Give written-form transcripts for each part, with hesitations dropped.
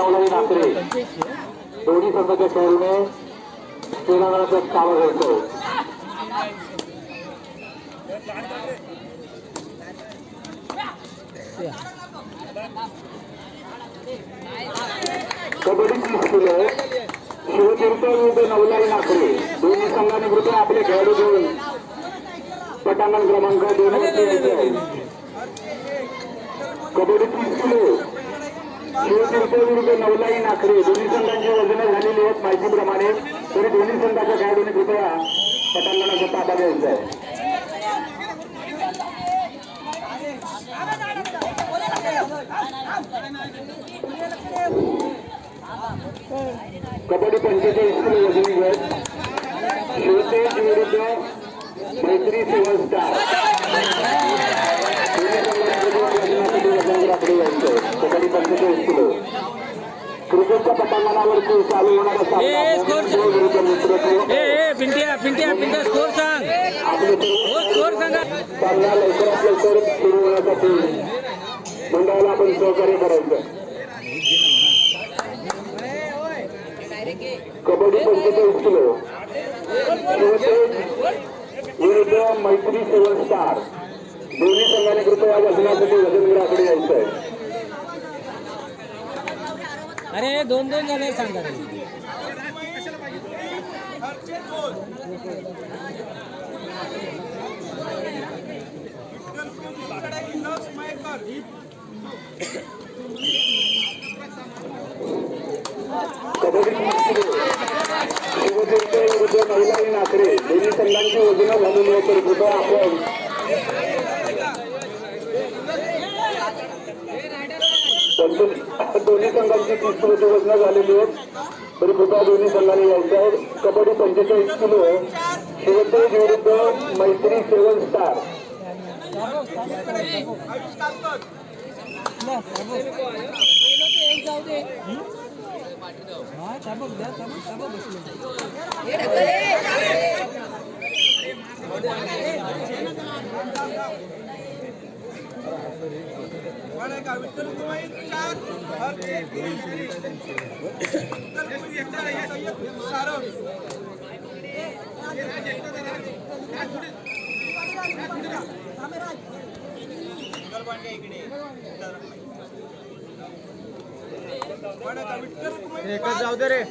नवलाई नाकरे दोन्ही संघाच्या खेळाने क्रीडांगणाचं काम करतो. कबड्डी 30 किलो शिवतीर्थ विरुद्ध नवलाई नाकरे दोन्ही संघाने कृपया आपले खेळाडू घेऊन पटांगण क्रमांक 2 वरती यायचे. कबड्डी 30 किलो शिवतीर्थ विरुद्ध नवलाई नाकरे दोन्ही संघांची वजने झालेली आहेत माहितीप्रमाणे. तरी दोन्ही संघाच्या खेळाडूंनी कृपया पटांगणाचा ताबा घ्यायचा आहे. कबड्डी 45 किलो वजनी गट शिवतेज विरुद्ध मैत्री सेवन स्टार कबड्डी 45 किलो क्रिकेटच्या पटांगणावरती चालू होणारा सामना विरुद्ध नेतृत्व स्कोर सांग सामना लवकरात लवकर सुरू होण्यासाठी मंडळाला आपण सहकार्य करायचं. कबड्डी 45 किलो शिवतेज विरुद्ध मैत्री सेवन स्टार दोन्ही संघाने कृपया वजनासाठी वजनगीराकडे यायचं आहे. अरे 2-2 झाले सांगा. कबड्डी 30 किलो शिवतीर्थ विरुद्ध नवलाई नाकरे दोन्ही संघांची वजनं झालेली आहे. तर कृपया आपण दोन्ही संघांची 30 किलोची वजनं झालेली आहेत. तरी कृपया दोन्ही संघाने यायचं आहे. कबड्डी 45 किलो शिवतेज विरुद्ध मैत्री सेवन स्टार एकच जाऊ दे रे.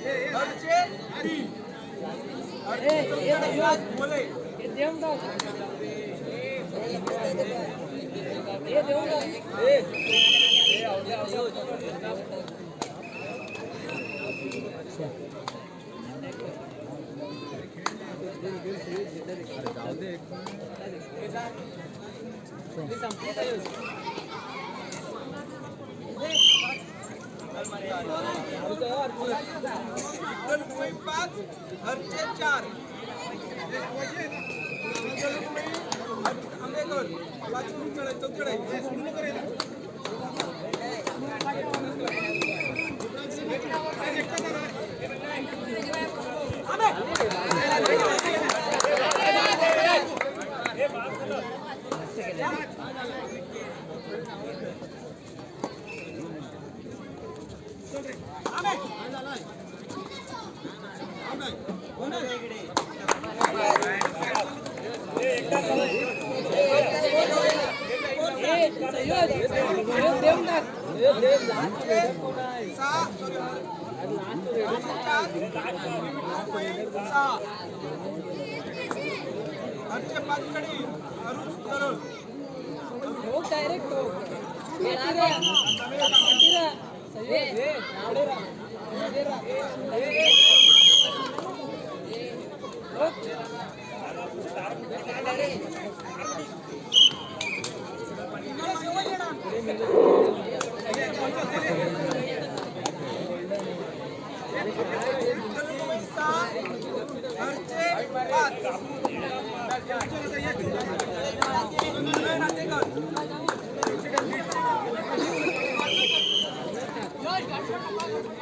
Good.